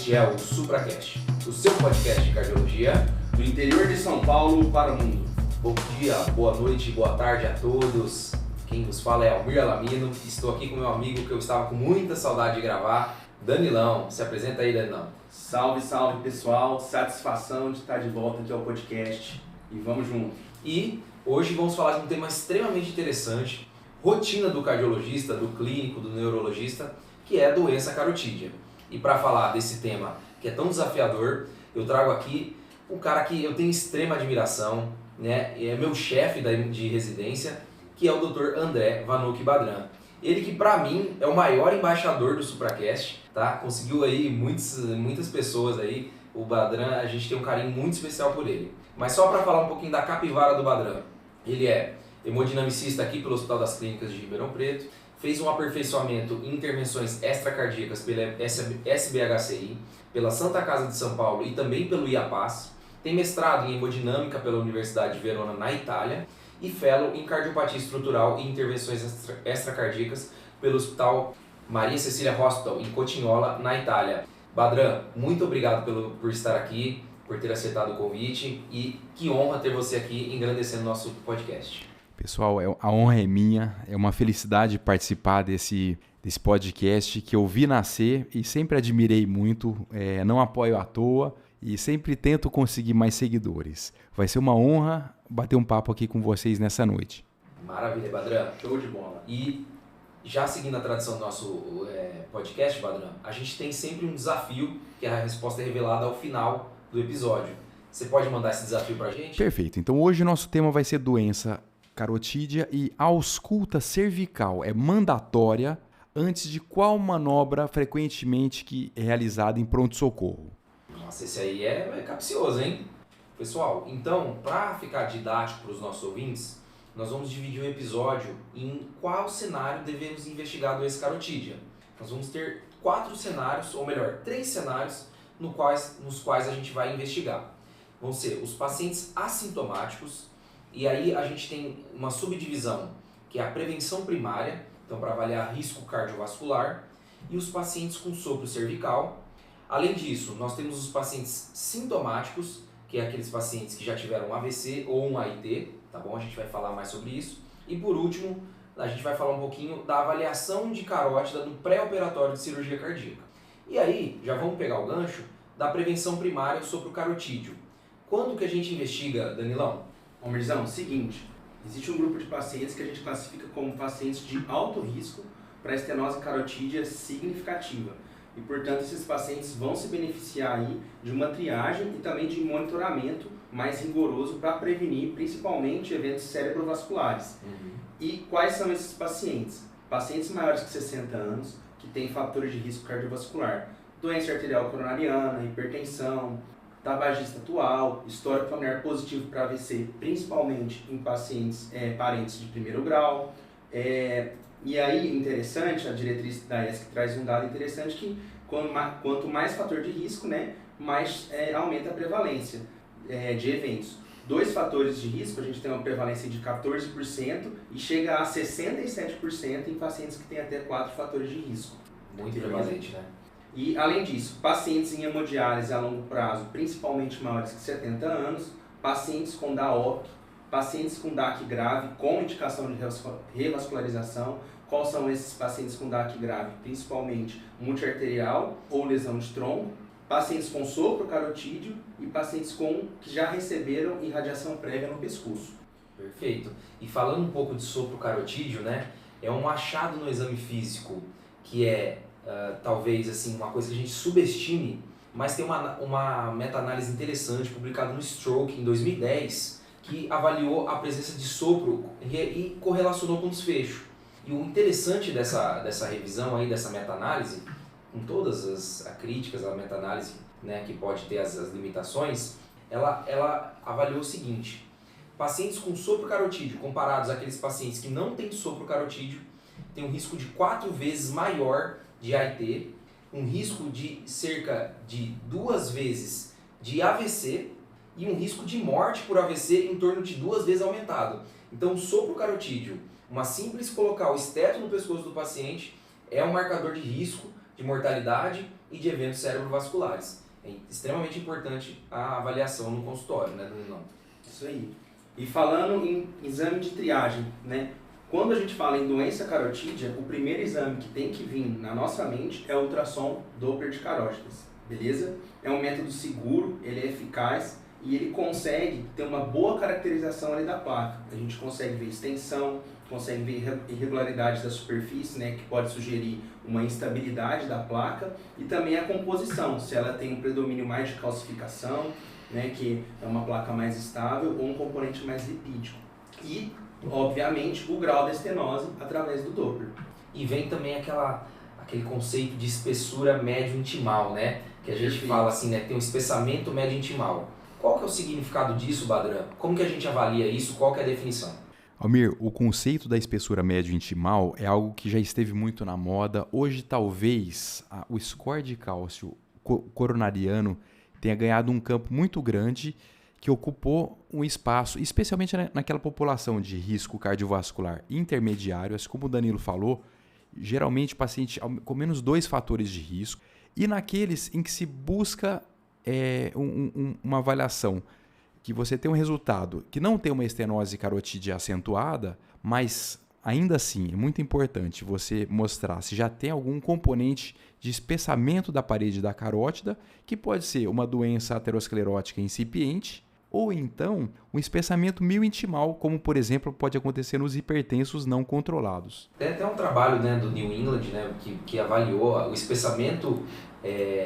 Este é o SupraCast, o seu podcast de cardiologia do interior de São Paulo para o mundo. Bom dia, boa noite, boa tarde a todos. Quem vos fala é Almir Alamino. Estou aqui com meu amigo que eu estava com muita saudade de gravar, Danilão. Se apresenta aí, Danilão. Salve, salve pessoal, satisfação de estar de volta aqui ao podcast e vamos junto. E hoje vamos falar de um tema extremamente interessante, rotina do cardiologista, do clínico, do neurologista, que é a doença carotídea. E para falar desse tema que é tão desafiador, eu trago aqui um cara que eu tenho extrema admiração, né? É meu chefe de residência, que é o Dr. André Vanucchi Badran. Ele que para mim é o maior embaixador do SupraCast, tá? Conseguiu aí muitas pessoas aí. O Badran, a gente tem um carinho muito especial por ele. Mas só para falar um pouquinho da capivara do Badran. Ele é hemodinamicista aqui pelo Hospital das Clínicas de Ribeirão Preto, fez um aperfeiçoamento em intervenções extracardíacas pela SBHCI, pela Santa Casa de São Paulo e também pelo IAPAS, tem mestrado em hemodinâmica pela Universidade de Verona na Itália e fellow em cardiopatia estrutural e intervenções extracardíacas pelo Hospital Maria Cecília Hospital em Cotignola, na Itália. Badran, muito obrigado por estar aqui, por ter aceitado o convite e que honra ter você aqui engrandecendo o nosso podcast. Pessoal, a honra é minha, é uma felicidade participar desse podcast que eu vi nascer e sempre admirei muito, não apoio à toa e sempre tento conseguir mais seguidores. Vai ser uma honra bater um papo aqui com vocês nessa noite. Maravilha, Badran. Show de bola. E já seguindo a tradição do nosso podcast, Badran, a gente tem sempre um desafio, que a resposta é revelada ao final do episódio. Você pode mandar esse desafio pra gente? Perfeito. Então hoje o nosso tema vai ser doença carotídea e a ausculta cervical é mandatória antes de qual manobra frequentemente que é realizada em pronto-socorro? Nossa, esse aí é capcioso, hein? Pessoal, então, para ficar didático para os nossos ouvintes, nós vamos dividir o episódio em qual cenário devemos investigar a doença carotídea. Nós vamos ter 4 cenários, ou melhor, 3 cenários nos quais a gente vai investigar. Vão ser os pacientes assintomáticos, e aí a gente tem uma subdivisão, que é a prevenção primária, então para avaliar risco cardiovascular, e os pacientes com sopro cervical. Além disso, nós temos os pacientes sintomáticos, que é aqueles pacientes que já tiveram um AVC ou um AIT, tá bom? A gente vai falar mais sobre isso. E por último, a gente vai falar um pouquinho da avaliação de carótida no pré-operatório de cirurgia cardíaca. E aí, já vamos pegar o gancho da prevenção primária sobre o carotídeo. Quando que a gente investiga, Danilão? Almirzão, seguinte, existe um grupo de pacientes que a gente classifica como pacientes de alto risco para estenose carotídea significativa. E, portanto, esses pacientes vão se beneficiar aí de uma triagem e também de monitoramento mais rigoroso para prevenir, principalmente, eventos cerebrovasculares. E quais são esses pacientes? Pacientes maiores que 60 anos, que têm fatores de risco cardiovascular, doença arterial coronariana, hipertensão, tabagista atual, histórico familiar positivo para AVC, principalmente em pacientes parentes de primeiro grau. E aí, interessante, a diretriz da ESC traz um dado interessante que quanto mais fator de risco, né, mais aumenta a prevalência de eventos. 2 fatores de risco, a gente tem uma prevalência de 14% e chega a 67% em pacientes que têm até 4 fatores de risco. Muito prevalente, né? E, além disso, pacientes em hemodiálise a longo prazo, principalmente maiores que 70 anos, pacientes com DAOP, pacientes com DAC grave, com indicação de revascularização. Quais são esses pacientes com DAC grave? Principalmente multiarterial ou lesão de trombo, pacientes com sopro carotídeo e pacientes que já receberam irradiação prévia no pescoço. Perfeito. E falando um pouco de sopro carotídeo, né, é um achado no exame físico que é talvez assim, uma coisa que a gente subestime, mas tem uma meta-análise interessante publicada no Stroke em 2010 que avaliou a presença de sopro e correlacionou com o desfecho. E o interessante dessa revisão aí, dessa meta-análise, com todas as críticas à meta-análise, né, que pode ter as limitações, ela avaliou o seguinte: pacientes com sopro carotídeo comparados àqueles pacientes que não têm sopro carotídeo têm um risco de 4 vezes maior de AIT, um risco de cerca de 2 vezes de AVC e um risco de morte por AVC em torno de 2 vezes aumentado. Então, o sopro carotídeo, uma simples colocar o esteto no pescoço do paciente, é um marcador de risco de mortalidade e de eventos cerebrovasculares. É extremamente importante a avaliação no consultório, né, Danilão? Isso aí. E falando em exame de triagem, né? Quando a gente fala em doença carotídea, o primeiro exame que tem que vir na nossa mente é o ultrassom Doppler de carótidas, beleza? É um método seguro, ele é eficaz e ele consegue ter uma boa caracterização ali da placa. A gente consegue ver extensão, consegue ver irregularidades da superfície, né, que pode sugerir uma instabilidade da placa, e também a composição, se ela tem um predomínio mais de calcificação, né, que é uma placa mais estável, ou um componente mais lipídico. E, obviamente, o grau da estenose através do Doppler. E vem também aquele conceito de espessura médio-intimal, né? Que a gente fala assim, né? Tem um espessamento médio-intimal. Qual que é o significado disso, Badran? Como que a gente avalia isso? Qual que é a definição? Almir, o conceito da espessura médio-intimal é algo que já esteve muito na moda. Hoje, talvez, o score de cálcio coronariano tenha ganhado um campo muito grande que ocupou um espaço, especialmente naquela população de risco cardiovascular intermediário, assim como o Danilo falou, geralmente paciente com menos 2 fatores de risco, e naqueles em que se busca uma avaliação que você tem um resultado que não tem uma estenose carotídea acentuada, mas ainda assim é muito importante você mostrar se já tem algum componente de espessamento da parede da carótida, que pode ser uma doença aterosclerótica incipiente, ou então um espessamento miointimal, como por exemplo pode acontecer nos hipertensos não controlados. Tem até um trabalho, né, do New England, né, que avaliou o espessamento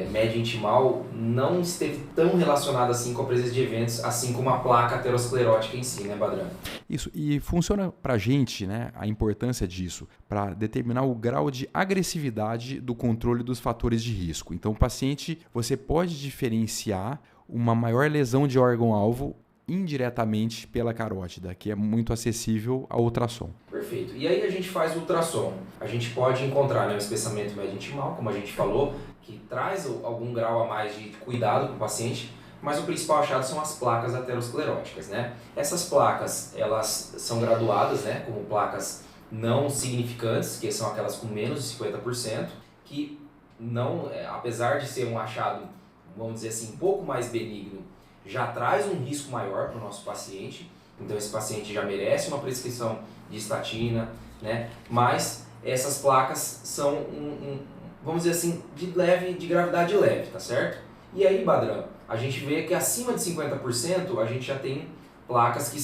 médio intimal não esteve tão relacionado assim com a presença de eventos, assim como a placa aterosclerótica em si, né, Badran? Isso, e funciona para a gente, né, a importância disso, para determinar o grau de agressividade do controle dos fatores de risco. Então, o paciente, você pode diferenciar uma maior lesão de órgão-alvo indiretamente pela carótida, que é muito acessível ao ultrassom. Perfeito. E aí a gente faz o ultrassom. A gente pode encontrar, né, um espessamento médio intimal, como a gente falou, que traz algum grau a mais de cuidado para o paciente, mas o principal achado são as placas ateroscleróticas, né? Essas placas, elas são graduadas, né, como placas não significantes, que são aquelas com menos de 50%, que não, apesar de ser um achado, vamos dizer assim, um pouco mais benigno, já traz um risco maior para o nosso paciente. Então esse paciente já merece uma prescrição de estatina, né? Mas essas placas são vamos dizer assim, de gravidade leve, tá certo? E aí, Badran, a gente vê que acima de 50% a gente já tem placas que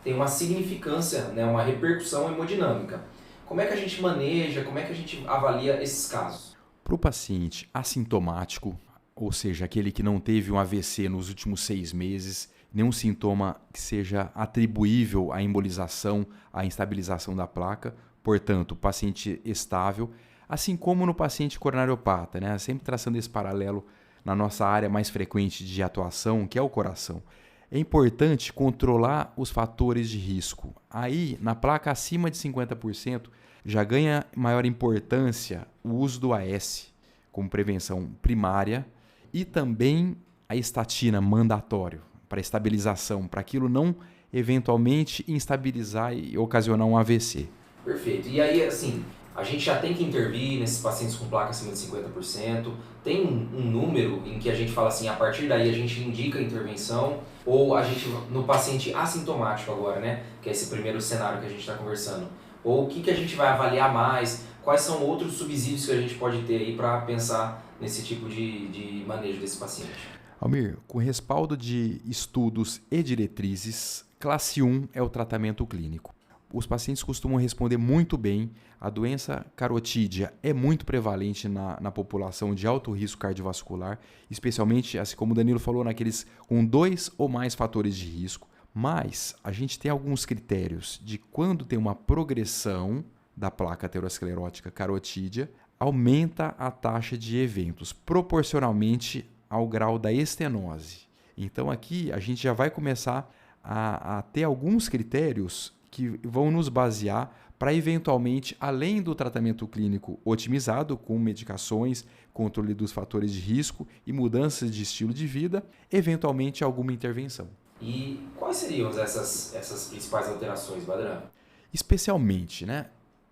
têm uma significância, né, uma repercussão hemodinâmica. Como é que a gente maneja, como é que a gente avalia esses casos? Para o paciente assintomático, ou seja, aquele que não teve um AVC nos últimos 6 meses, nenhum sintoma que seja atribuível à embolização, à instabilização da placa, portanto, paciente estável, assim como no paciente coronariopata, né? Sempre traçando esse paralelo na nossa área mais frequente de atuação, que é o coração. É importante controlar os fatores de risco. Aí, na placa acima de 50%, já ganha maior importância o uso do AS como prevenção primária e também a estatina mandatório para estabilização, para aquilo não eventualmente instabilizar e ocasionar um AVC. Perfeito. E aí, assim, a gente já tem que intervir nesses pacientes com placa acima de 50%, tem um número em que a gente fala assim, a partir daí a gente indica a intervenção, ou a gente, no paciente assintomático agora, né, que é esse primeiro cenário que a gente está conversando, ou o que a gente vai avaliar mais, quais são outros subsídios que a gente pode ter aí para pensar nesse tipo de manejo desse paciente. Almir, com respaldo de estudos e diretrizes, classe 1 é o tratamento clínico. Os pacientes costumam responder muito bem. A doença carotídea é muito prevalente na população de alto risco cardiovascular, especialmente, assim como o Danilo falou, naqueles com 2 ou mais fatores de risco. Mas a gente tem alguns critérios de quando tem uma progressão da placa aterosclerótica carotídea, aumenta a taxa de eventos proporcionalmente ao grau da estenose. Então aqui a gente já vai começar a ter alguns critérios que vão nos basear para eventualmente, além do tratamento clínico otimizado com medicações, controle dos fatores de risco e mudanças de estilo de vida, eventualmente alguma intervenção. E quais seriam essas principais alterações, Badran? Especialmente, né,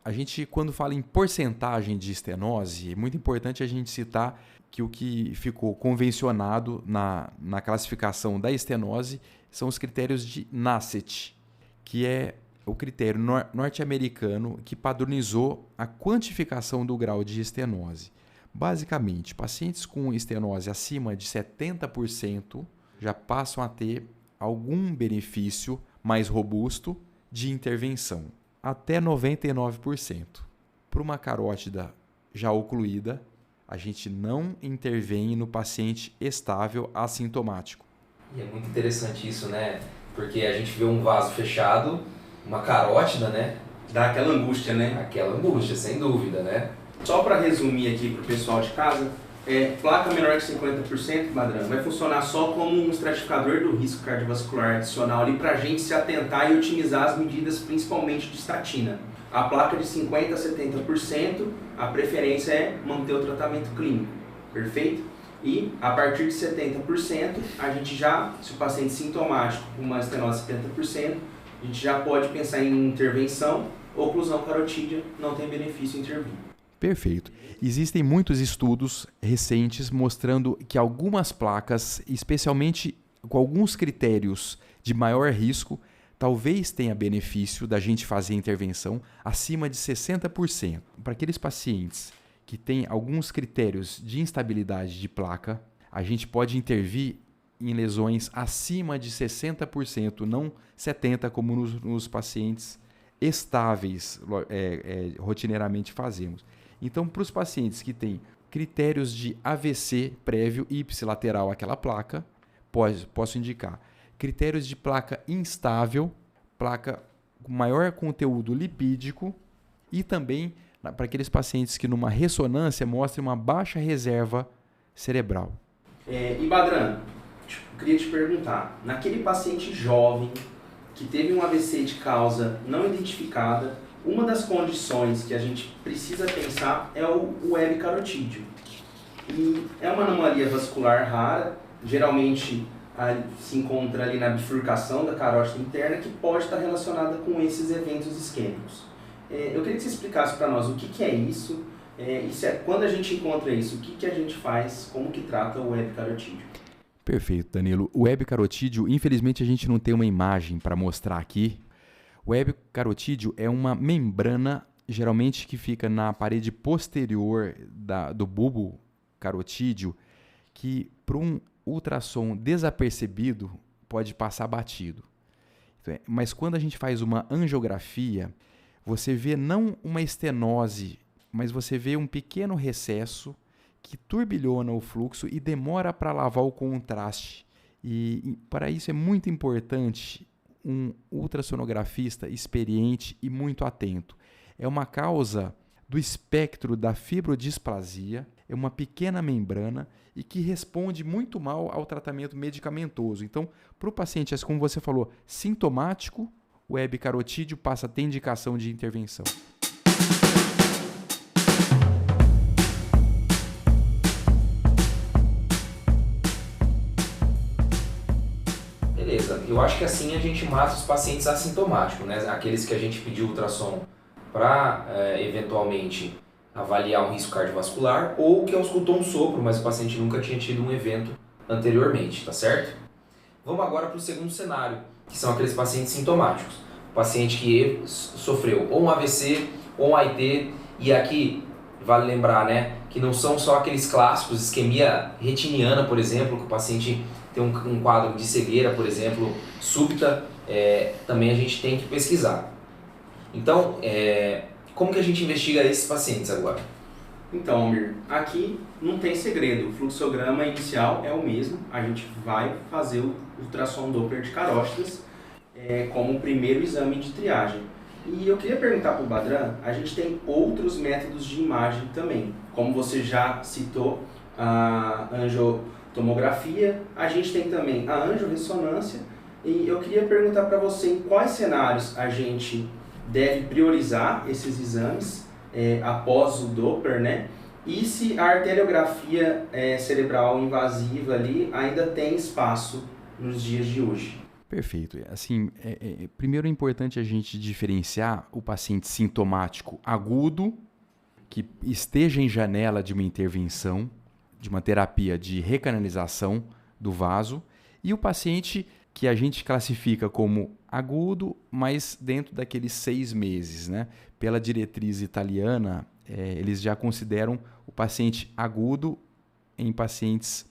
A gente, quando fala em porcentagem de estenose, é muito importante a gente citar que o que ficou convencionado na classificação da estenose são os critérios de NASCET, que é o critério norte-americano que padronizou a quantificação do grau de estenose. Basicamente, pacientes com estenose acima de 70% já passam a ter algum benefício mais robusto de intervenção, até 99%. Para uma carótida já ocluída, a gente não intervém no paciente estável assintomático. E é muito interessante isso, né? Porque a gente vê um vaso fechado, uma carótida, né? Dá aquela angústia, né? Aquela angústia, sem dúvida, né? Só para resumir aqui para o pessoal de casa, placa menor que 50%, Badran, vai funcionar só como um estratificador do risco cardiovascular adicional ali para a gente se atentar e otimizar as medidas, principalmente de estatina. A placa de 50% a 70%, a preferência é manter o tratamento clínico, perfeito? E a partir de 70%, a gente já, se o paciente sintomático com uma estenose 70%, a gente já pode pensar em intervenção, oclusão carotídea, não tem benefício intervir. Perfeito. Existem muitos estudos recentes mostrando que algumas placas, especialmente com alguns critérios de maior risco, talvez tenha benefício da gente fazer intervenção acima de 60%. Para aqueles pacientes que têm alguns critérios de instabilidade de placa, a gente pode intervir em lesões acima de 60%, não 70% como nos pacientes estáveis rotineiramente fazemos. Então, para os pacientes que têm critérios de AVC prévio ipsilateral àquela placa, posso indicar critérios de placa instável, placa com maior conteúdo lipídico e também para aqueles pacientes que numa ressonância mostrem uma baixa reserva cerebral. E Badran, queria te perguntar, naquele paciente jovem que teve um AVC de causa não identificada, uma das condições que a gente precisa pensar é o web carotídeo. E é uma anomalia vascular rara, geralmente se encontra ali na bifurcação da carótida interna, que pode estar relacionada com esses eventos isquêmicos. Eu queria que você explicasse para nós o que é isso, e quando a gente encontra isso, o que a gente faz, como que trata o web carotídeo. Perfeito, Danilo. O web carotídeo, infelizmente a gente não tem uma imagem para mostrar aqui. O web carotídeo é uma membrana, geralmente que fica na parede posterior do bulbo carotídeo, que para um ultrassom desapercebido pode passar batido. Mas quando a gente faz uma angiografia, você vê não uma estenose, mas você vê um pequeno recesso que turbilhona o fluxo e demora para lavar o contraste. E para isso é muito importante um ultrassonografista experiente e muito atento. É uma causa do espectro da fibrodisplasia, é uma pequena membrana e que responde muito mal ao tratamento medicamentoso. Então, para o paciente, como você falou, sintomático, o web carotídeo passa a ter indicação de intervenção. Beleza, eu acho que assim a gente mata os pacientes assintomáticos, né? Aqueles que a gente pediu ultrassom para eventualmente avaliar um risco cardiovascular ou que auscultou um sopro, mas o paciente nunca tinha tido um evento anteriormente, tá certo? Vamos agora para o segundo cenário, que são aqueles pacientes sintomáticos. O paciente que sofreu ou um AVC ou um AIT, e aqui vale lembrar, né, que não são só aqueles clássicos, isquemia retiniana, por exemplo, que o paciente tem um quadro de cegueira, por exemplo, súbita, também a gente tem que pesquisar. Então, como que a gente investiga esses pacientes agora? Então, Almir, aqui não tem segredo, o fluxograma inicial é o mesmo, a gente vai fazer o ultrassom Doppler de carótidas como o primeiro exame de triagem. E eu queria perguntar para o Badran, a gente tem outros métodos de imagem também, como você já citou, a angiotomografia, a gente tem também a angiorressonância, e eu queria perguntar para você em quais cenários a gente deve priorizar esses exames após o Doppler, né? E se a arteriografia cerebral invasiva ali ainda tem espaço nos dias de hoje. Perfeito. Assim, primeiro é importante a gente diferenciar o paciente sintomático agudo, que esteja em janela de uma intervenção, de uma terapia de recanalização do vaso, e o paciente que a gente classifica como agudo, mas dentro daqueles 6 meses, né? Pela diretriz italiana, eles já consideram o paciente agudo em pacientes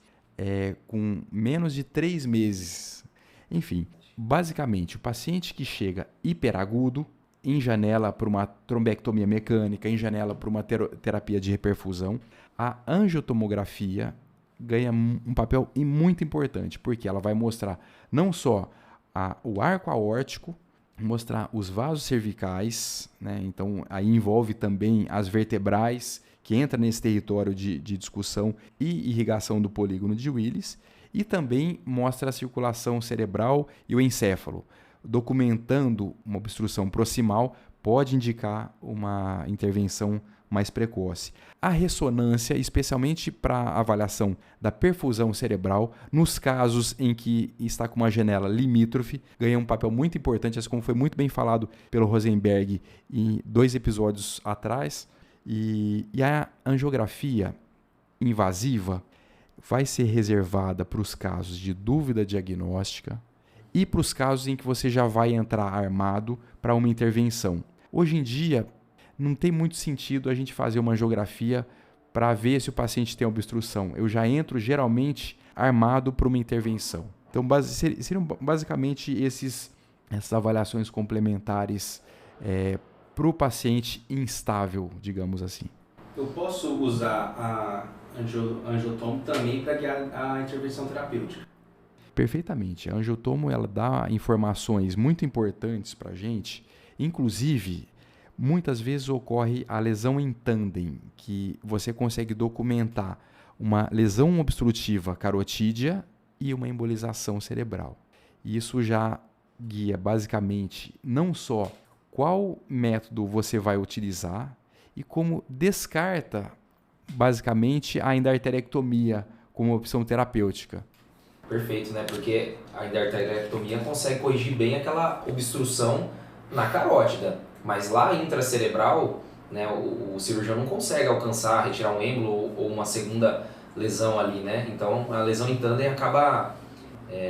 com menos de 3 meses. Enfim, basicamente, o paciente que chega hiperagudo, em janela para uma trombectomia mecânica, em janela para uma terapia de reperfusão, a angiotomografia ganha um papel muito importante, porque ela vai mostrar não só o arco aórtico, mostrar os vasos cervicais, né? Então aí envolve também as vertebrais, que entra nesse território de discussão e irrigação do polígono de Willis, e também mostra a circulação cerebral e o encéfalo. Documentando uma obstrução proximal pode indicar uma intervenção mais precoce. A ressonância, especialmente para a avaliação da perfusão cerebral, nos casos em que está com uma janela limítrofe, ganha um papel muito importante, assim como foi muito bem falado pelo Rosenberg em 2 episódios atrás. E a angiografia invasiva vai ser reservada para os casos de dúvida diagnóstica e para os casos em que você já vai entrar armado para uma intervenção. Hoje em dia, não tem muito sentido a gente fazer uma angiografia para ver se o paciente tem obstrução. Eu já entro geralmente armado para uma intervenção. Então, seriam basicamente essas avaliações complementares para o paciente instável, digamos assim. Eu posso usar a angiotomo também para guiar a intervenção terapêutica? Perfeitamente. A angiotomo ela dá informações muito importantes para a gente. Inclusive, muitas vezes ocorre a lesão em tandem, que você consegue documentar uma lesão obstrutiva carotídea e uma embolização cerebral. E isso já guia basicamente não só qual método você vai utilizar e como descarta basicamente a endarterectomia como opção terapêutica. Perfeito, né? Porque a endarterectomia consegue corrigir bem aquela obstrução na carótida, mas lá intracerebral, né, o cirurgião não consegue alcançar, retirar um êmbolo ou uma segunda lesão ali, né? Então a lesão em tandem acaba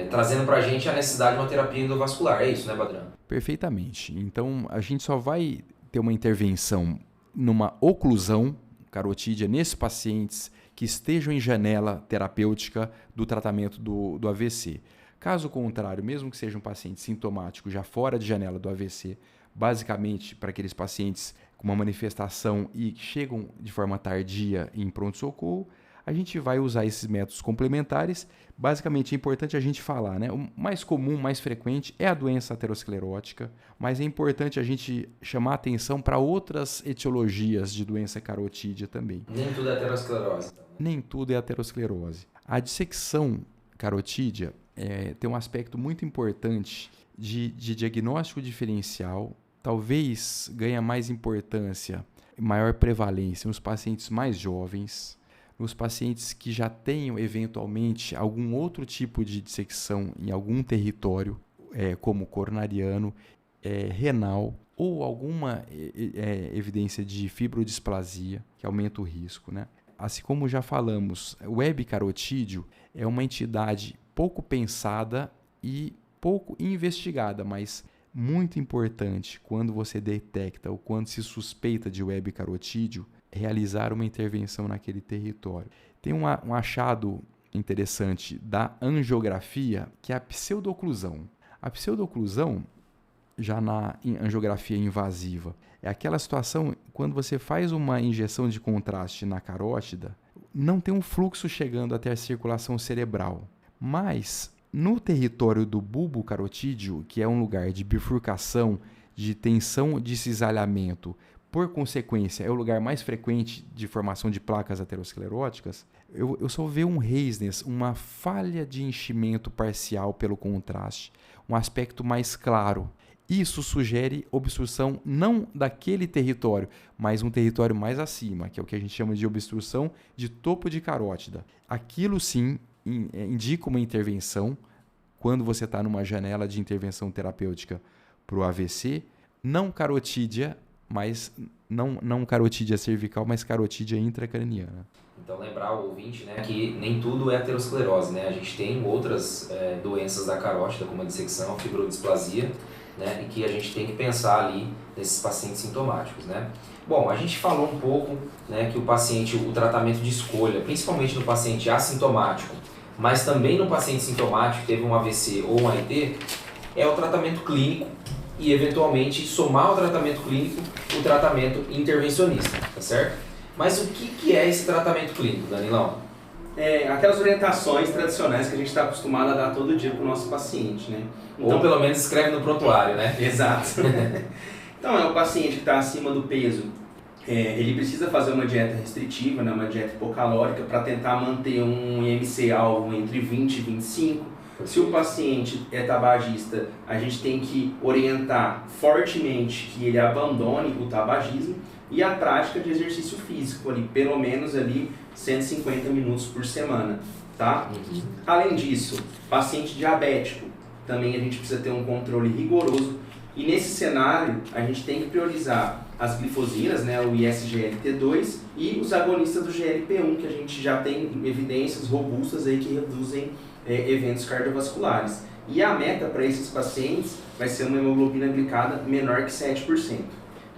trazendo pra gente a necessidade de uma terapia endovascular, é isso, né, Badran? Perfeitamente. Então a gente só vai ter uma intervenção numa oclusão carotídea nesses pacientes que estejam em janela terapêutica do tratamento do AVC. Caso contrário, mesmo que seja um paciente sintomático já fora de janela do AVC, basicamente para aqueles pacientes com uma manifestação e chegam de forma tardia em pronto-socorro, a gente vai usar esses métodos complementares. Basicamente é importante a gente falar, né? O mais comum, mais frequente é a doença aterosclerótica, mas é importante a gente chamar a atenção para outras etiologias de doença carotídea também. Nem tudo é aterosclerose. Nem tudo é aterosclerose. A dissecção carotídea tem um aspecto muito importante de diagnóstico diferencial, talvez ganha mais importância e maior prevalência nos pacientes mais jovens, nos pacientes que já tenham eventualmente algum outro tipo de dissecção em algum território, como coronariano, renal, ou alguma evidência de fibrodisplasia, que aumenta o risco, né? Assim como já falamos, o web carotídeo é uma entidade pouco pensada e pouco investigada, mas muito importante quando você detecta ou quando se suspeita de web carotídeo, realizar uma intervenção naquele território. Tem um achado interessante da angiografia, que é a pseudoclusão. A pseudoclusão, já na angiografia invasiva, é aquela situação quando você faz uma injeção de contraste na carótida, não tem um fluxo chegando até a circulação cerebral, mas no território do bulbo carotídeo, que é um lugar de bifurcação, de tensão de cisalhamento, por consequência, é o lugar mais frequente de formação de placas ateroscleróticas, eu só vejo um raisness, uma falha de enchimento parcial pelo contraste, um aspecto mais claro. Isso sugere obstrução não daquele território, mas um território mais acima, que é o que a gente chama de obstrução de topo de carótida. Aquilo sim indica uma intervenção quando você está numa janela de intervenção terapêutica para o AVC, não carotídea, mas não carotídea cervical, mas carotídea intracraniana. Então lembrar o ouvinte, né, que nem tudo é aterosclerose, né? A gente tem outras doenças da carótida, como a dissecção, a fibrodisplasia, né, e que a gente tem que pensar ali nesses pacientes sintomáticos, né? Bom, a gente falou um pouco, né, que o tratamento de escolha, principalmente no paciente assintomático, mas também no paciente sintomático que teve um AVC ou um AIT, é o tratamento clínico e, eventualmente, somar ao tratamento clínico o tratamento intervencionista, tá certo? Mas o que é esse tratamento clínico, Danilão? Aquelas orientações tradicionais que a gente está acostumado a dar todo dia para o nosso paciente, né? Então, ou pelo menos escreve no prontuário, né? Exato. Então, o paciente que está acima do peso, ele precisa fazer uma dieta restritiva, né, uma dieta hipocalórica, para tentar manter um IMC-alvo entre 20 e 25. Se o paciente é tabagista, a gente tem que orientar fortemente que ele abandone o tabagismo e a prática de exercício físico, ali, pelo menos ali 150 minutos por semana. Tá? Além disso, paciente diabético, também a gente precisa ter um controle rigoroso. E nesse cenário, a gente tem que priorizar as glifosinas, né, o ISGLT2 e os agonistas do GLP-1, que a gente já tem evidências robustas aí que reduzem eventos cardiovasculares. E a meta para esses pacientes vai ser uma hemoglobina glicada menor que 7%.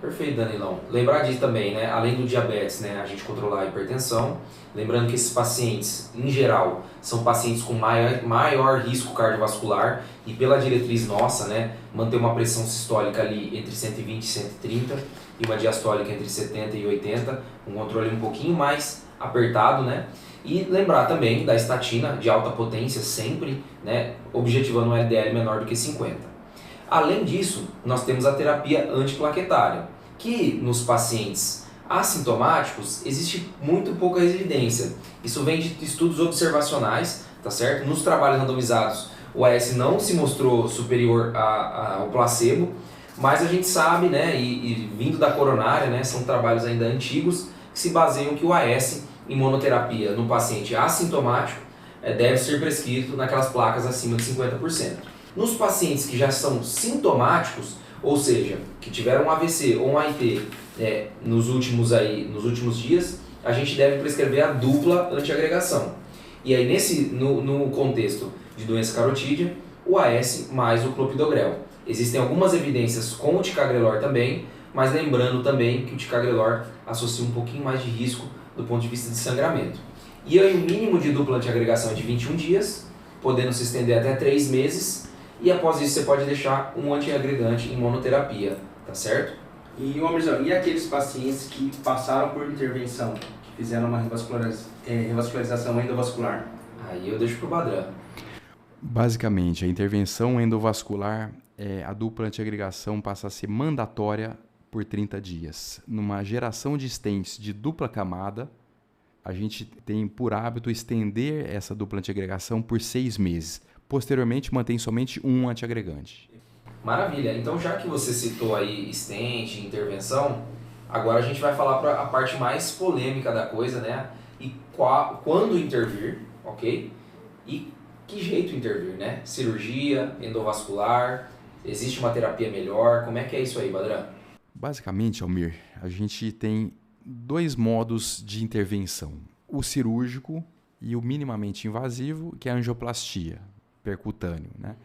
Perfeito, Danilão. Lembrar disso também, né? Além do diabetes, né? A gente controlar a hipertensão. Lembrando que esses pacientes, em geral, são pacientes com maior risco cardiovascular e pela diretriz nossa, né? Manter uma pressão sistólica ali entre 120 e 130 e uma diastólica entre 70 e 80, um controle um pouquinho mais apertado, né? E lembrar também da estatina de alta potência sempre, né? Objetivando um LDL menor do que 50. Além disso, nós temos a terapia antiplaquetária, que nos pacientes assintomáticos existe muito pouca evidência. Isso vem de estudos observacionais, tá certo? Nos trabalhos randomizados, o AS não se mostrou superior ao placebo, mas a gente sabe, né, e vindo da coronária, né, são trabalhos ainda antigos, que se baseiam que o AS em monoterapia no paciente assintomático deve ser prescrito naquelas placas acima de 50%. Nos pacientes que já são sintomáticos, ou seja, que tiveram um AVC ou um AIT nos últimos dias, a gente deve prescrever a dupla antiagregação. E aí no contexto de doença carotídea, o AS mais o clopidogrel. Existem algumas evidências com o ticagrelor também, mas lembrando também que o ticagrelor associa um pouquinho mais de risco do ponto de vista de sangramento. E aí o mínimo de dupla antiagregação é de 21 dias, podendo se estender até 3 meses, e após isso você pode deixar um antiagregante em monoterapia, tá certo? E aqueles pacientes que passaram por intervenção, que fizeram uma revascularização endovascular? Aí eu deixo pro Badran. Basicamente, a intervenção endovascular, a dupla antiagregação passa a ser mandatória por 30 dias. Numa geração de stents de dupla camada, a gente tem por hábito estender essa dupla antiagregação por 6 meses. Posteriormente, mantém somente um antiagregante. Maravilha. Então, já que você citou aí stent, intervenção, agora a gente vai falar para a parte mais polêmica da coisa, né? E quando intervir, ok? E que jeito intervir, né? Cirurgia, endovascular, existe uma terapia melhor? Como é que é isso aí, Badran? Basicamente, Almir, a gente tem 2 modos de intervenção. O cirúrgico e o minimamente invasivo, que é a angioplastia percutâneo, né?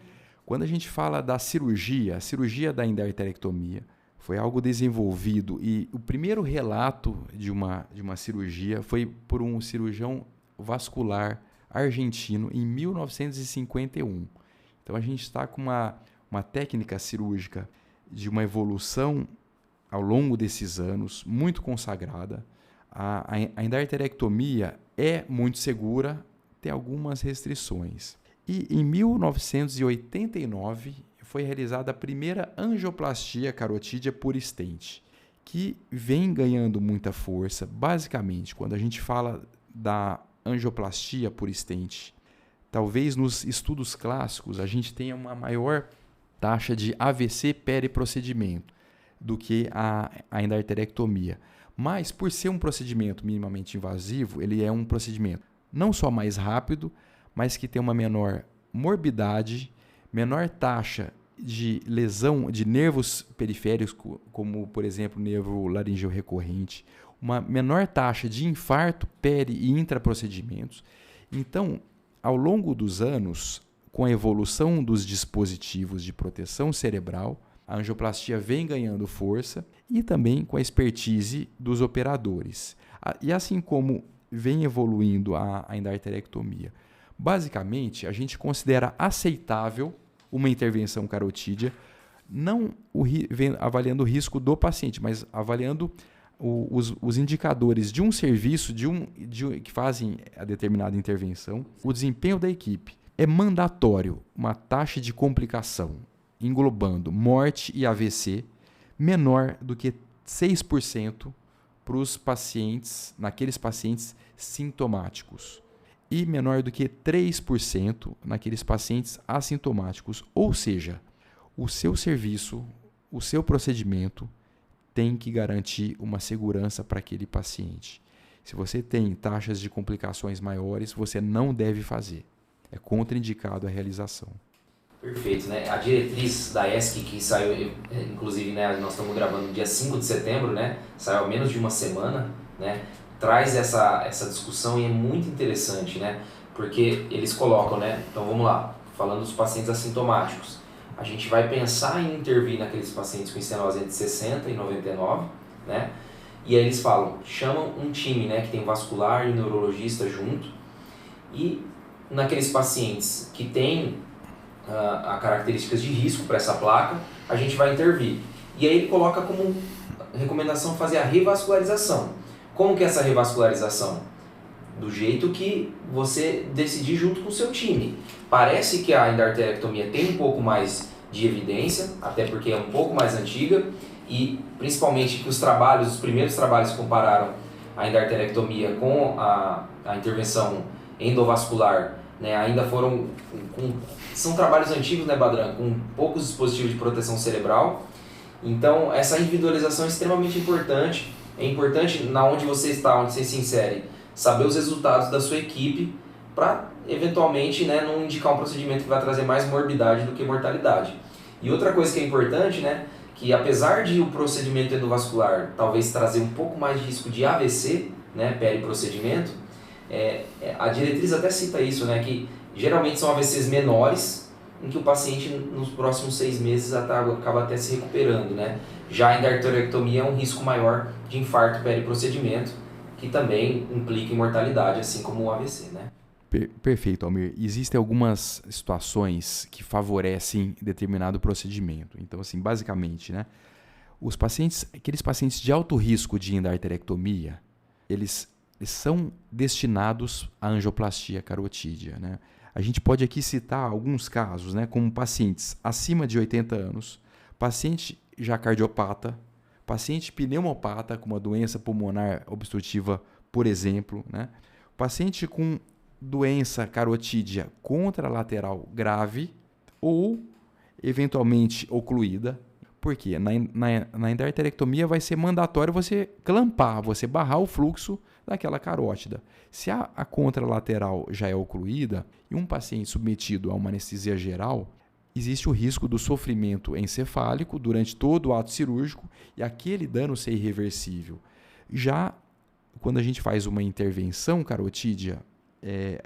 Quando a gente fala da cirurgia, a cirurgia da endarterectomia foi algo desenvolvido e o primeiro relato de uma cirurgia foi por um cirurgião vascular argentino em 1951. Então a gente está com uma técnica cirúrgica de uma evolução ao longo desses anos, muito consagrada. A endarterectomia é muito segura, tem algumas restrições. E em 1989 foi realizada a primeira angioplastia carotídea por stent, que vem ganhando muita força. Basicamente, quando a gente fala da angioplastia por stent, talvez nos estudos clássicos a gente tenha uma maior taxa de AVC periprocedimento do que a endarterectomia. Mas, por ser um procedimento minimamente invasivo, ele é um procedimento não só mais rápido, mas que tem uma menor morbidade, menor taxa de lesão de nervos periféricos, como, por exemplo, o nervo laríngeo recorrente, uma menor taxa de infarto peri e intraprocedimentos. Então, ao longo dos anos, com a evolução dos dispositivos de proteção cerebral, a angioplastia vem ganhando força e também com a expertise dos operadores. E assim como vem evoluindo a endarterectomia, basicamente, a gente considera aceitável uma intervenção carotídea, não avaliando o risco do paciente, mas avaliando os indicadores de um serviço que fazem a determinada intervenção, o desempenho da equipe. É mandatório uma taxa de complicação, englobando morte e AVC, menor do que 6% para os pacientes, naqueles pacientes sintomáticos, e menor do que 3% naqueles pacientes assintomáticos. Ou seja, o seu serviço, o seu procedimento tem que garantir uma segurança para aquele paciente. Se você tem taxas de complicações maiores, você não deve fazer. É contraindicado a realização. Perfeito, né? A diretriz da ESC que saiu, inclusive, né, nós estamos gravando no dia 5 de setembro, né? Saiu há menos de uma semana, né? Traz essa discussão e é muito interessante, né? Porque eles colocam, né? Então vamos lá, falando dos pacientes assintomáticos. A gente vai pensar em intervir naqueles pacientes com estenose entre 60 e 99, né? E aí eles chamam um time, né, que tem vascular e neurologista junto, e naqueles pacientes que têm características de risco para essa placa, a gente vai intervir. E aí ele coloca como recomendação fazer a revascularização. Como que é essa revascularização? Do jeito que você decidir junto com o seu time. Parece que a endarterectomia tem um pouco mais de evidência, até porque é um pouco mais antiga, e principalmente que os primeiros trabalhos que compararam a endarterectomia com a intervenção endovascular, né, ainda são trabalhos antigos, né, Badran, com poucos dispositivos de proteção cerebral. Então, essa individualização é extremamente importante. É importante na onde você está, onde você se insere, saber os resultados da sua equipe para, eventualmente, né, não indicar um procedimento que vai trazer mais morbidade do que mortalidade. E outra coisa que é importante, né, que apesar de o procedimento endovascular talvez trazer um pouco mais de risco de AVC, né, peri-procedimento, a diretriz até cita isso, né, que geralmente são AVCs menores, em que o paciente nos próximos 6 meses acaba até se recuperando, né? Já a endarterectomia é um risco maior de infarto peri-procedimento, que também implica em mortalidade, assim como o AVC, né? Perfeito, Almir. Existem algumas situações que favorecem determinado procedimento. Então, assim, basicamente, né, aqueles pacientes de alto risco de endarterectomia, eles são destinados à angioplastia carotídea, né? A gente pode aqui citar alguns casos, né, como pacientes acima de 80 anos, paciente já cardiopata, paciente pneumopata com uma doença pulmonar obstrutiva, por exemplo, né? Paciente com doença carotídea contralateral grave ou eventualmente ocluída. Por quê? Na endarterectomia vai ser mandatório você clampar, você barrar o fluxo daquela carótida. Se a contralateral já é ocluída e um paciente submetido a uma anestesia geral, existe o risco do sofrimento encefálico durante todo o ato cirúrgico e aquele dano ser irreversível. Já quando a gente faz uma intervenção carotídea,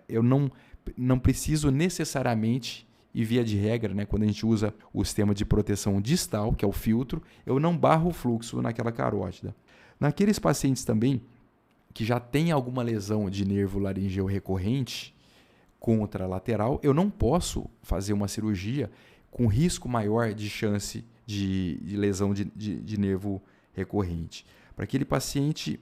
eu não preciso necessariamente, e via de regra, né, quando a gente usa o sistema de proteção distal, que é o filtro, eu não barro o fluxo naquela carótida. Naqueles pacientes também que já tem alguma lesão de nervo laríngeo recorrente contralateral, eu não posso fazer uma cirurgia com risco maior de chance de lesão de nervo recorrente. Para aquele paciente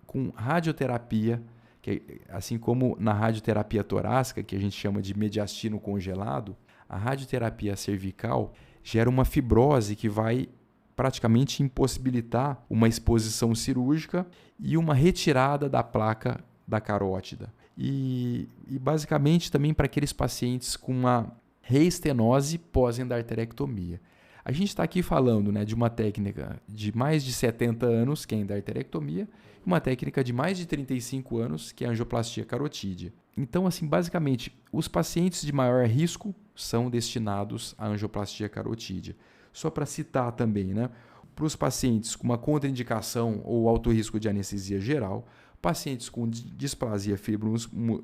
com radioterapia, que, assim como na radioterapia torácica, que a gente chama de mediastino congelado, a radioterapia cervical gera uma fibrose que vai praticamente impossibilitar uma exposição cirúrgica e uma retirada da placa da carótida. E basicamente também para aqueles pacientes com uma reestenose pós-endarterectomia. A gente está aqui falando, né, de uma técnica de mais de 70 anos, que é a endarterectomia, e uma técnica de mais de 35 anos, que é a angioplastia carotídea. Então, assim, basicamente, os pacientes de maior risco são destinados à angioplastia carotídea. Só para citar também, né? Para os pacientes com uma contraindicação ou alto risco de anestesia geral, pacientes com displasia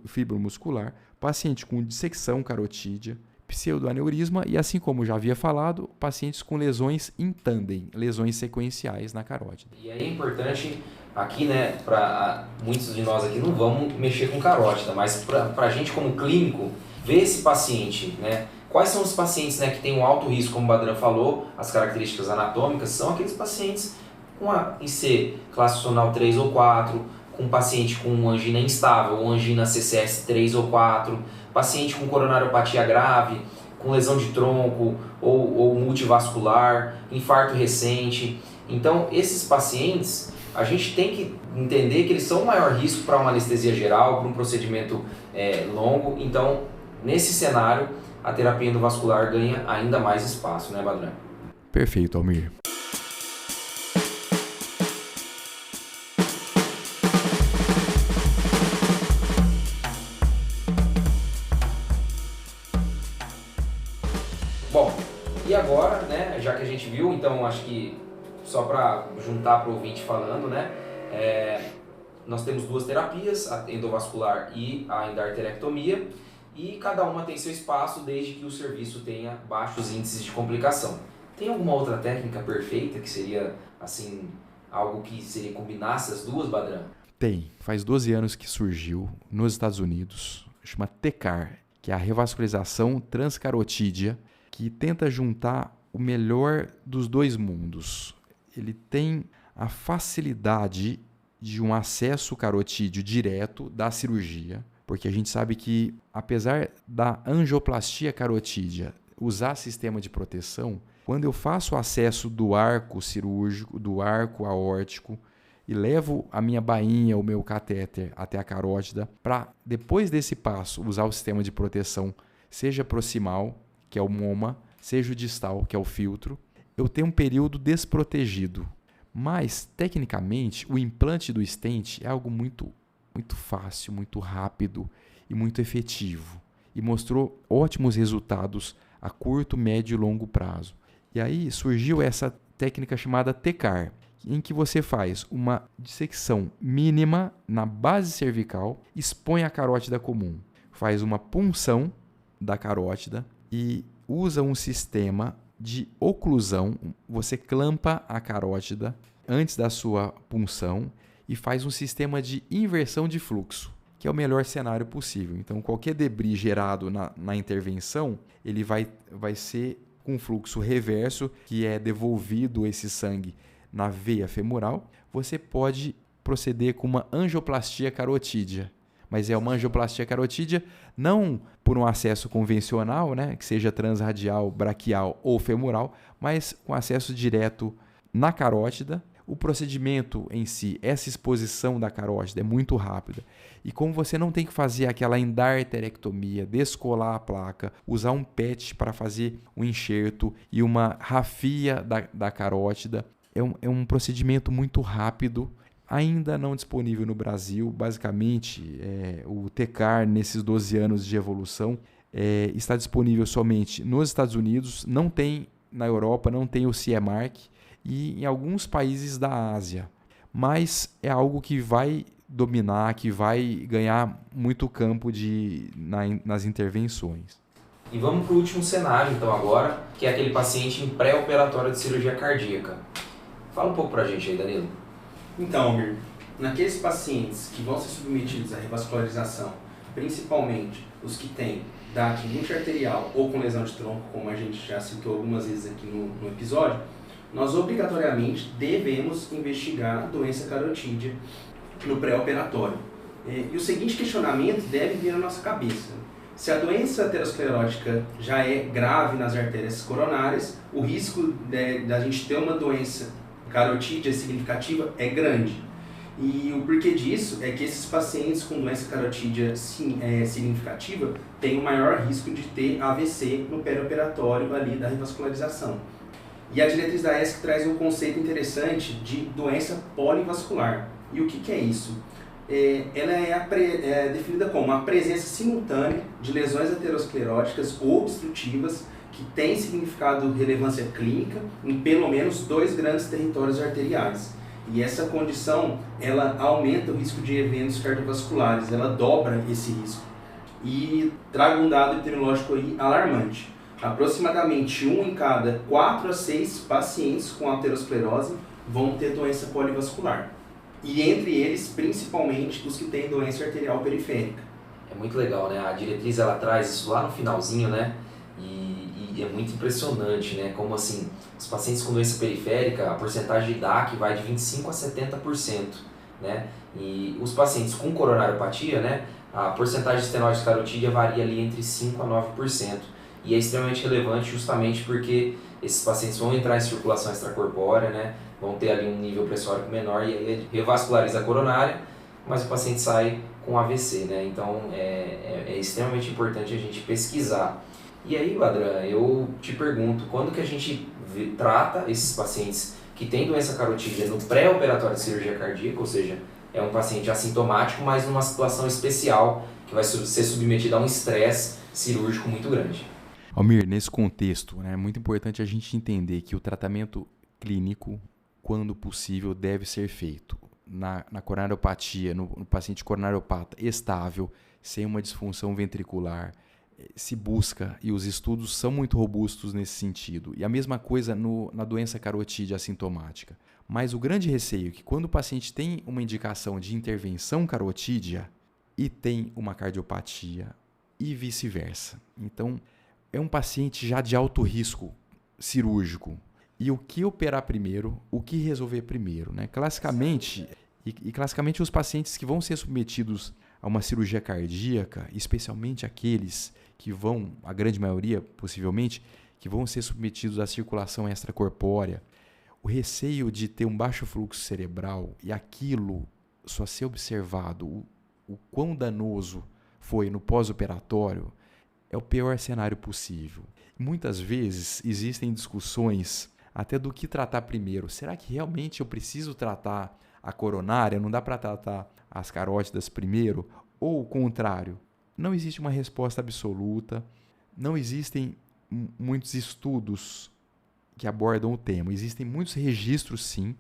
fibromuscular, paciente com dissecção carotídea, pseudoaneurisma e, assim como já havia falado, pacientes com lesões em tandem, lesões sequenciais na carótida. E aí é importante aqui, né, para muitos de nós aqui não vamos mexer com carótida, mas para a gente como clínico, ver esse paciente, né, quais são os pacientes, né, que têm um alto risco, como o Badran falou, as características anatômicas, são aqueles pacientes com a IC classe funcional 3 ou 4, com paciente com angina instável, ou angina CCS 3 ou 4, paciente com coronariopatia grave, com lesão de tronco ou multivascular, infarto recente. Então, esses pacientes, a gente tem que entender que eles são o maior risco para uma anestesia geral, para um procedimento longo. Então, nesse cenário, a terapia endovascular ganha ainda mais espaço, né, Badran? Perfeito, Almir. Bom, e agora, né, já que a gente viu, então acho que só para juntar para o ouvinte falando, né, nós temos duas terapias, a endovascular e a endarterectomia, e cada uma tem seu espaço desde que o serviço tenha baixos índices de complicação. Tem alguma outra técnica perfeita que seria, assim, algo que seria combinasse as duas, Badran? Tem. Faz 12 anos que surgiu nos Estados Unidos, chama TCAR, que é a revascularização transcarotídea, que tenta juntar o melhor dos dois mundos. Ele tem a facilidade de um acesso carotídeo direto da cirurgia, porque a gente sabe que, apesar da angioplastia carotídea usar sistema de proteção, quando eu faço o acesso do arco cirúrgico, do arco aórtico, e levo a minha bainha, o meu catéter até a carótida, para, depois desse passo, usar o sistema de proteção, seja proximal, que é o MOMA, seja o distal, que é o filtro, eu tenho um período desprotegido. Mas, tecnicamente, o implante do stent é algo muito fácil, muito rápido e muito efetivo. E mostrou ótimos resultados a curto, médio e longo prazo. E aí surgiu essa técnica chamada TCAR, em que você faz uma dissecção mínima na base cervical, expõe a carótida comum, faz uma punção da carótida e usa um sistema de oclusão. Você clampa a carótida antes da sua punção e faz um sistema de inversão de fluxo, que é o melhor cenário possível. Então, qualquer debris gerado na intervenção, ele vai ser com fluxo reverso, que é devolvido esse sangue na veia femoral. Você pode proceder com uma angioplastia carotídea, mas é uma angioplastia carotídea não por um acesso convencional, né, que seja transradial, braquial ou femoral, mas com acesso direto na carótida. O procedimento em si, essa exposição da carótida é muito rápida. E como você não tem que fazer aquela endarterectomia, descolar a placa, usar um PET para fazer um enxerto e uma rafia da carótida, é um procedimento muito rápido, ainda não disponível no Brasil. Basicamente, o TCAR, nesses 12 anos de evolução, está disponível somente nos Estados Unidos, não tem na Europa, não tem o CE Mark, e em alguns países da Ásia. Mas é algo que vai dominar, que vai ganhar muito campo nas intervenções. E vamos para o último cenário, então, agora, que é aquele paciente em pré-operatório de cirurgia cardíaca. Fala um pouco para a gente aí, Danilo. Então, Almir, naqueles pacientes que vão ser submetidos à revascularização, principalmente os que têm DAC multiarterial ou com lesão de tronco, como a gente já citou algumas vezes aqui no episódio, nós obrigatoriamente devemos investigar a doença carotídea no pré-operatório. E o seguinte questionamento deve vir na nossa cabeça. Se a doença aterosclerótica já é grave nas artérias coronárias, o risco da gente ter uma doença carotídea significativa é grande. E o porquê disso é que esses pacientes com doença carotídea significativa têm o maior risco de ter AVC no pré-operatório ali da revascularização. E a diretriz da ESC traz um conceito interessante de doença polivascular. E o que é isso? ela é definida como a presença simultânea de lesões ateroscleróticas ou obstrutivas que têm significado de relevância clínica em pelo menos 2 grandes territórios arteriais. E essa condição, ela aumenta o risco de eventos cardiovasculares, ela dobra esse risco. E trago um dado epidemiológico aí alarmante. Aproximadamente 1 em cada 4 a 6 pacientes com aterosclerose vão ter doença polivascular. E entre eles, principalmente, os que têm doença arterial periférica. É muito legal, né? A diretriz, ela traz isso lá no finalzinho, né? E é muito impressionante, né? Como assim, os pacientes com doença periférica, a porcentagem de DAC vai de 25% a 70%, né? E os pacientes com coronariopatia, né? A porcentagem de estenose carotídea varia ali entre 5% a 9%. E é extremamente relevante justamente porque esses pacientes vão entrar em circulação extracorpórea, né? Vão ter ali um nível pressórico menor e aí revasculariza a coronária, mas o paciente sai com AVC, né? Então é extremamente importante a gente pesquisar. E aí, Badran, eu te pergunto, quando que a gente trata esses pacientes que têm doença carotídea no pré-operatório de cirurgia cardíaca, ou seja, é um paciente assintomático, mas numa situação especial que vai ser submetido a um estresse cirúrgico muito grande? Almir, nesse contexto, né, é muito importante a gente entender que o tratamento clínico, quando possível, deve ser feito. Na coronariopatia, no paciente coronariopata estável, sem uma disfunção ventricular, se busca, e os estudos são muito robustos nesse sentido. E a mesma coisa na doença carotídea assintomática. Mas o grande receio é que quando o paciente tem uma indicação de intervenção carotídea e tem uma cardiopatia e vice-versa. Então, é um paciente já de alto risco cirúrgico. E o que operar primeiro, o que resolver primeiro, né? Classicamente os pacientes que vão ser submetidos a uma cirurgia cardíaca, especialmente aqueles que vão, a grande maioria possivelmente, que vão ser submetidos à circulação extracorpórea, o receio de ter um baixo fluxo cerebral e aquilo só ser observado, o quão danoso foi no pós-operatório, é o pior cenário possível. Muitas vezes existem discussões até do que tratar primeiro. Será que realmente eu preciso tratar a coronária? Não dá para tratar as carótidas primeiro? Ou o contrário? Não existe uma resposta absoluta. Não existem muitos estudos que abordam o tema. Existem muitos registros, sim,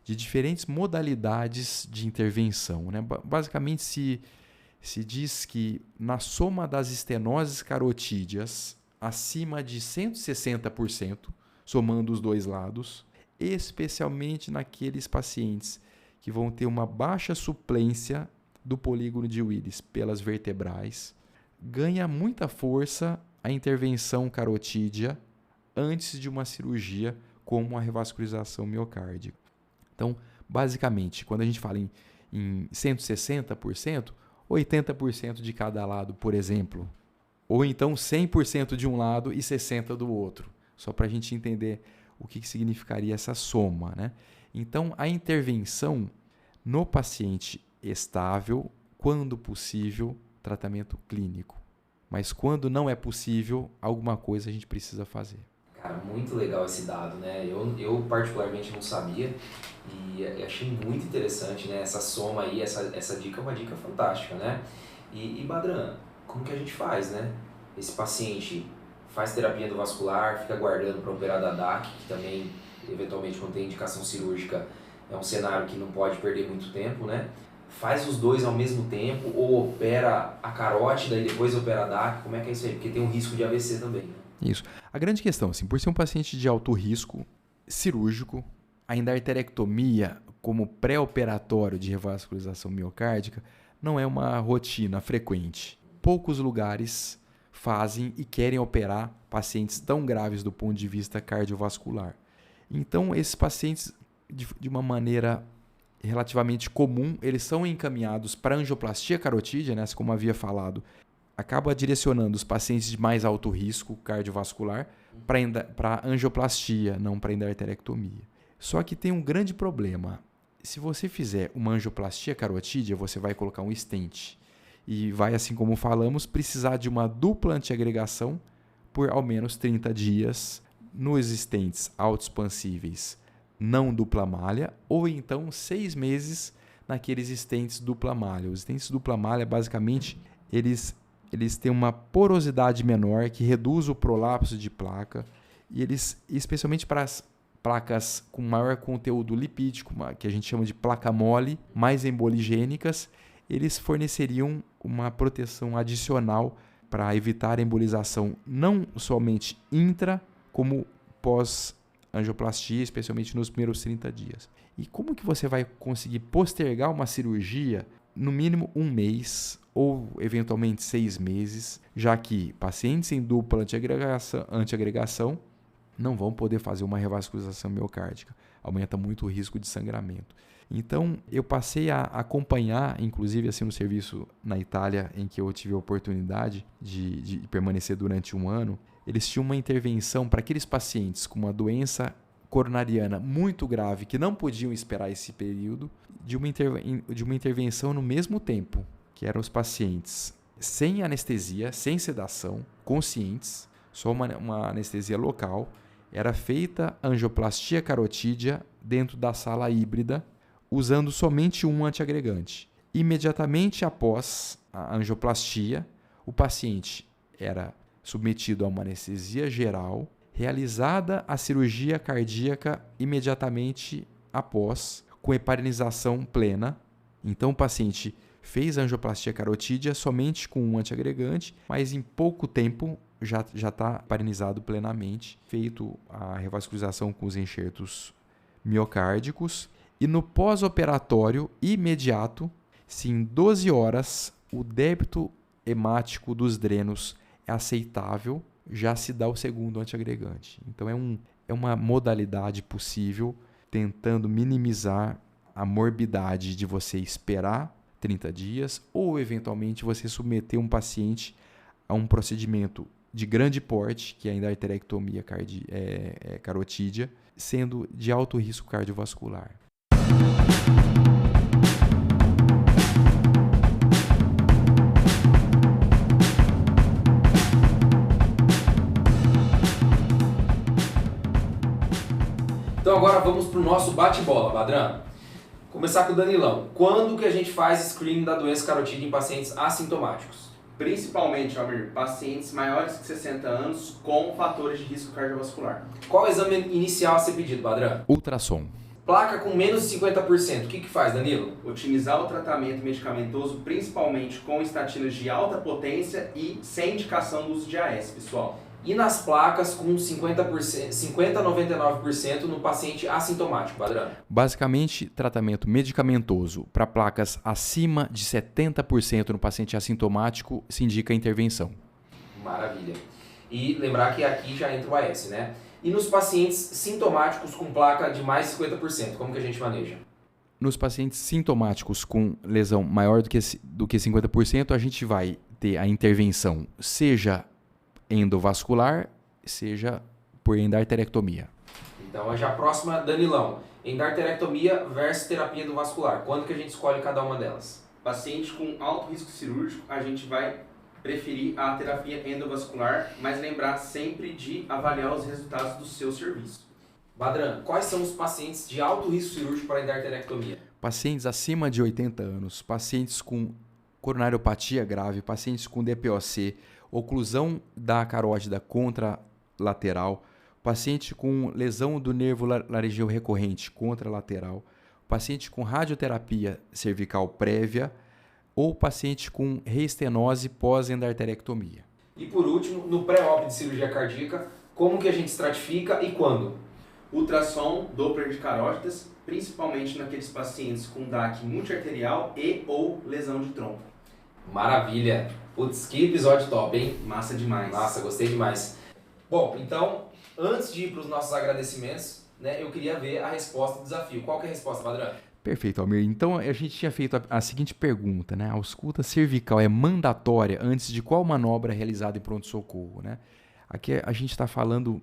de diferentes modalidades de intervenção, né? Basicamente, se diz que na soma das estenoses carotídeas, acima de 160%, somando os dois lados, especialmente naqueles pacientes que vão ter uma baixa suplência do polígono de Willis pelas vertebrais, ganha muita força a intervenção carotídea antes de uma cirurgia como a revascularização miocárdica. Então, basicamente, quando a gente fala em 160%, 80% de cada lado, por exemplo. Ou então 100% de um lado e 60% do outro. Só para a gente entender o que significaria essa soma, né? Então, a intervenção no paciente estável, quando possível, tratamento clínico. Mas quando não é possível, alguma coisa a gente precisa fazer. Cara, muito legal esse dado, né? Eu particularmente não sabia e achei muito interessante, né? Essa soma aí, essa dica é uma dica fantástica, né? E Badran, como que a gente faz, né? Esse paciente faz terapia endovascular, fica aguardando para operar da DAC, que também, eventualmente, quando tem indicação cirúrgica, é um cenário que não pode perder muito tempo, né? Faz os dois ao mesmo tempo ou opera a carótida e depois opera a DAC, como é que é isso aí? Porque tem um risco de AVC também, né? Isso. A grande questão, assim, por ser um paciente de alto risco cirúrgico, a endarterectomia como pré-operatório de revascularização miocárdica não é uma rotina frequente. Poucos lugares fazem e querem operar pacientes tão graves do ponto de vista cardiovascular. Então, esses pacientes, de uma maneira relativamente comum, eles são encaminhados para angioplastia carotídea, né, como havia falado, acaba direcionando os pacientes de mais alto risco cardiovascular para angioplastia, não para endarterectomia. Só que tem um grande problema. Se você fizer uma angioplastia carotídea, você vai colocar um stent e vai, assim como falamos, precisar de uma dupla antiagregação por ao menos 30 dias nos stents autoexpansíveis não dupla malha ou então 6 meses naqueles stents dupla malha. Os stents dupla malha, basicamente, eles têm uma porosidade menor que reduz o prolapso de placa e eles, especialmente para as placas com maior conteúdo lipídico, que a gente chama de placa mole, mais emboligênicas, eles forneceriam uma proteção adicional para evitar a embolização não somente intra, como pós-angioplastia, especialmente nos primeiros 30 dias. E como que você vai conseguir postergar uma cirurgia no mínimo 1 mês ou eventualmente 6 meses, já que pacientes em dupla antiagregação não vão poder fazer uma revascularização miocárdica. Aumenta muito o risco de sangramento. Então, eu passei a acompanhar, inclusive assim, no serviço na Itália, em que eu tive a oportunidade de permanecer durante 1 ano, eles tinham uma intervenção para aqueles pacientes com uma doença coronariana muito grave, que não podiam esperar esse período, de uma intervenção no mesmo tempo, que eram os pacientes sem anestesia, sem sedação, conscientes, só uma anestesia local. Era feita angioplastia carotídea dentro da sala híbrida, usando somente um antiagregante. Imediatamente após a angioplastia, o paciente era submetido a uma anestesia geral, realizada a cirurgia cardíaca imediatamente após, com heparinização plena. Então o paciente fez a angioplastia carotídea somente com um antiagregante, mas em pouco tempo já está heparinizado plenamente, feito a revascularização com os enxertos miocárdicos. E no pós-operatório imediato, se em 12 horas o débito hemático dos drenos é aceitável, já se dá o segundo antiagregante. Então é uma modalidade possível, tentando minimizar a morbidade de você esperar 30 dias ou eventualmente você submeter um paciente a um procedimento de grande porte, que é a endarterectomia carotídea, sendo de alto risco cardiovascular. Então agora vamos para o nosso bate-bola, Badran. Começar com o Danilão. Quando que a gente faz screening da doença carotídea em pacientes assintomáticos? Principalmente, Almir, pacientes maiores de 60 anos com fatores de risco cardiovascular. Qual o exame inicial a ser pedido, Badran? Ultrassom. Placa com menos de 50%, o que faz, Danilo? Otimizar o tratamento medicamentoso, principalmente com estatinas de alta potência e sem indicação do uso de AS, pessoal. E nas placas com 50% a 99% no paciente assintomático, Badran? Basicamente, tratamento medicamentoso para placas acima de 70% no paciente assintomático se indica intervenção. Maravilha. E lembrar que aqui já entra o AS, né? E nos pacientes sintomáticos com placa de mais de 50%, como que a gente maneja? Nos pacientes sintomáticos com lesão maior do que 50%, a gente vai ter a intervenção, seja endovascular, seja por endarterectomia. Então, já a próxima, Danilão. Endarterectomia versus terapia endovascular. Quando que a gente escolhe cada uma delas? Paciente com alto risco cirúrgico, a gente vai preferir a terapia endovascular, mas lembrar sempre de avaliar os resultados do seu serviço. Badran, quais são os pacientes de alto risco cirúrgico para endarterectomia? Pacientes acima de 80 anos, pacientes com coronariopatia grave, pacientes com DPOC, oclusão da carótida contralateral, paciente com lesão do nervo laringeu recorrente contralateral, paciente com radioterapia cervical prévia ou paciente com reestenose pós-endarterectomia. E por último, no pré-op de cirurgia cardíaca, como que a gente estratifica e quando? Ultrassom, Doppler de carótidas, principalmente naqueles pacientes com DAC multiarterial e ou lesão de trompo. Maravilha! Putz, que episódio top, hein? Massa demais. Massa, gostei demais. Bom, então, antes de ir para os nossos agradecimentos, né, eu queria ver a resposta do desafio. Qual que é a resposta, Badran? Perfeito, Almir. Então, a gente tinha feito a seguinte pergunta, né? A ausculta cervical é mandatória antes de qual manobra realizada em pronto-socorro, né? Aqui a gente está falando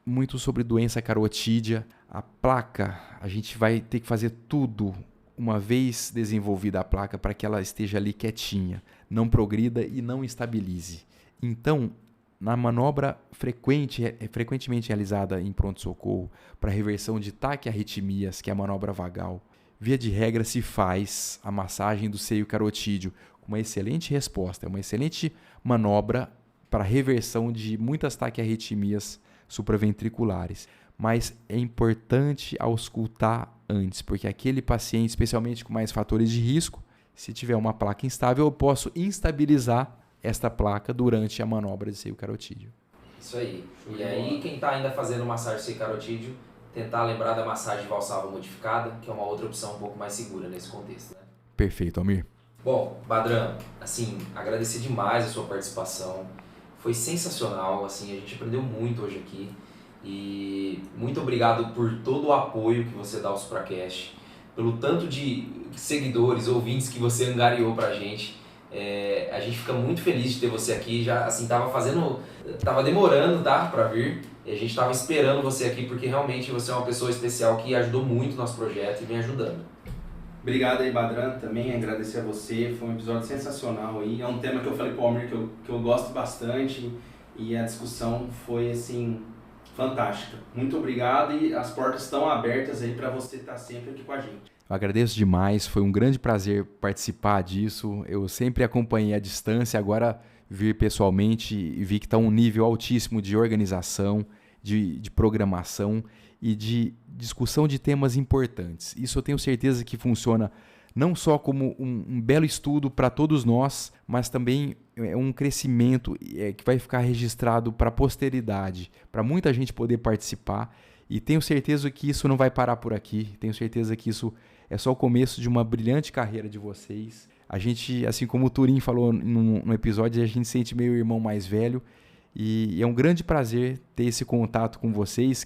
muito sobre doença carotídea. A placa, a gente vai ter que fazer tudo uma vez desenvolvida a placa para que ela esteja ali quietinha, não progrida e não estabilize. Então, na manobra frequentemente realizada em pronto-socorro para reversão de taquiarritmias, que é a manobra vagal, via de regra se faz a massagem do seio carotídeo com uma excelente resposta, é uma excelente manobra para reversão de muitas taquiarritmias supraventriculares. Mas é importante auscultar antes, porque aquele paciente, especialmente com mais fatores de risco, se tiver uma placa instável, eu posso instabilizar esta placa durante a manobra de seio carotídeo. Isso aí. E aí, quem está ainda fazendo massagem seio carotídeo, tentar lembrar da massagem valsalva modificada, que é uma outra opção um pouco mais segura nesse contexto, né? Perfeito, Almir. Bom, Badran, assim, agradecer demais a sua participação. Foi sensacional, assim, a gente aprendeu muito hoje aqui. E muito obrigado por todo o apoio que você dá ao Supracast, pelo tanto de seguidores, ouvintes que você angariou pra gente. A gente fica muito feliz de ter você aqui. Já, assim, tava demorando, tá, pra vir. E a gente tava esperando você aqui porque realmente você é uma pessoa especial que ajudou muito o nosso projeto e vem ajudando. Obrigado aí, Badran, também agradecer a você, foi um episódio sensacional aí. É um tema que eu falei pro Almir que eu gosto bastante e a discussão foi, assim, fantástica. Muito obrigado e as portas estão abertas aí para você estar sempre aqui com a gente. Eu agradeço demais, foi um grande prazer participar disso. Eu sempre acompanhei à distância, agora vir pessoalmente e vi que está um nível altíssimo de organização, de programação e de discussão de temas importantes. Isso eu tenho certeza que funciona não só como um belo estudo para todos nós, mas também é um crescimento que vai ficar registrado para a posteridade, para muita gente poder participar. E tenho certeza que isso não vai parar por aqui, tenho certeza que isso é só o começo de uma brilhante carreira de vocês. A gente, assim como o Turim falou no episódio, a gente sente meio irmão mais velho e é um grande prazer ter esse contato com vocês.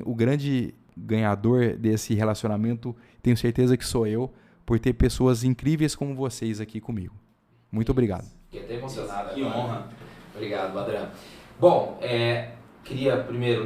O grande ganhador desse relacionamento, tenho certeza que sou eu, por ter pessoas incríveis como vocês aqui comigo. Muito obrigado. Fiquei até emocionado. Que honra. Obrigado, Badran. Bom, queria primeiro,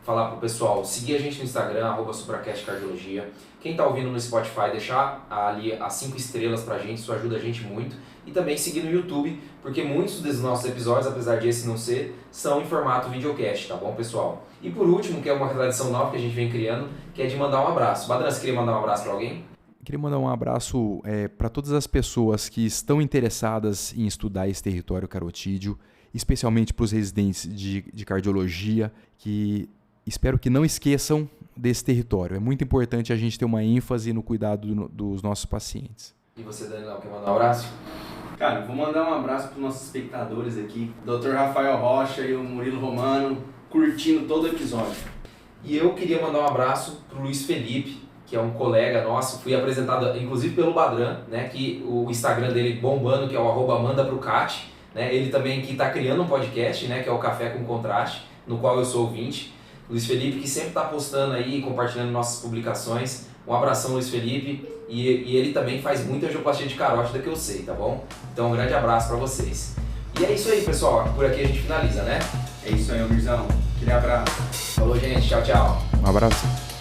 falar pro pessoal, seguir a gente no Instagram, @supracastcardiologia. Quem tá ouvindo no Spotify, deixar ali as 5 estrelas pra gente, isso ajuda a gente muito. E também seguir no YouTube, porque muitos dos nossos episódios, apesar de esse não ser, são em formato videocast, tá bom, pessoal? E por último, que é uma tradição nova que a gente vem criando, que é de mandar um abraço. Badran, você queria mandar um abraço pra alguém? Queria mandar um abraço para todas as pessoas que estão interessadas em estudar esse território carotídeo, especialmente para os residentes de cardiologia, que espero que não esqueçam desse território. É muito importante a gente ter uma ênfase no cuidado dos nossos pacientes. E você, Daniel, quer mandar um abraço? Cara, vou mandar um abraço para os nossos espectadores aqui, o Dr. Rafael Rocha e o Murilo Romano, curtindo todo o episódio. E eu queria mandar um abraço para o Luiz Felipe, que é um colega nosso, fui apresentado inclusive pelo Badran, que o Instagram dele bombando, que é o @mandaprocate, ele também que está criando um podcast, que é o Café com Contraste, no qual eu sou ouvinte. Luiz Felipe, que sempre está postando aí, compartilhando nossas publicações. Um abração, Luiz Felipe, e ele também faz muita angioplastia de carótida que eu sei, tá bom? Então um grande abraço para vocês. E é isso aí, pessoal, por aqui a gente finaliza, né? É isso aí, Almirzão. Aquele abraço. Falou, gente, tchau, tchau. Um abraço.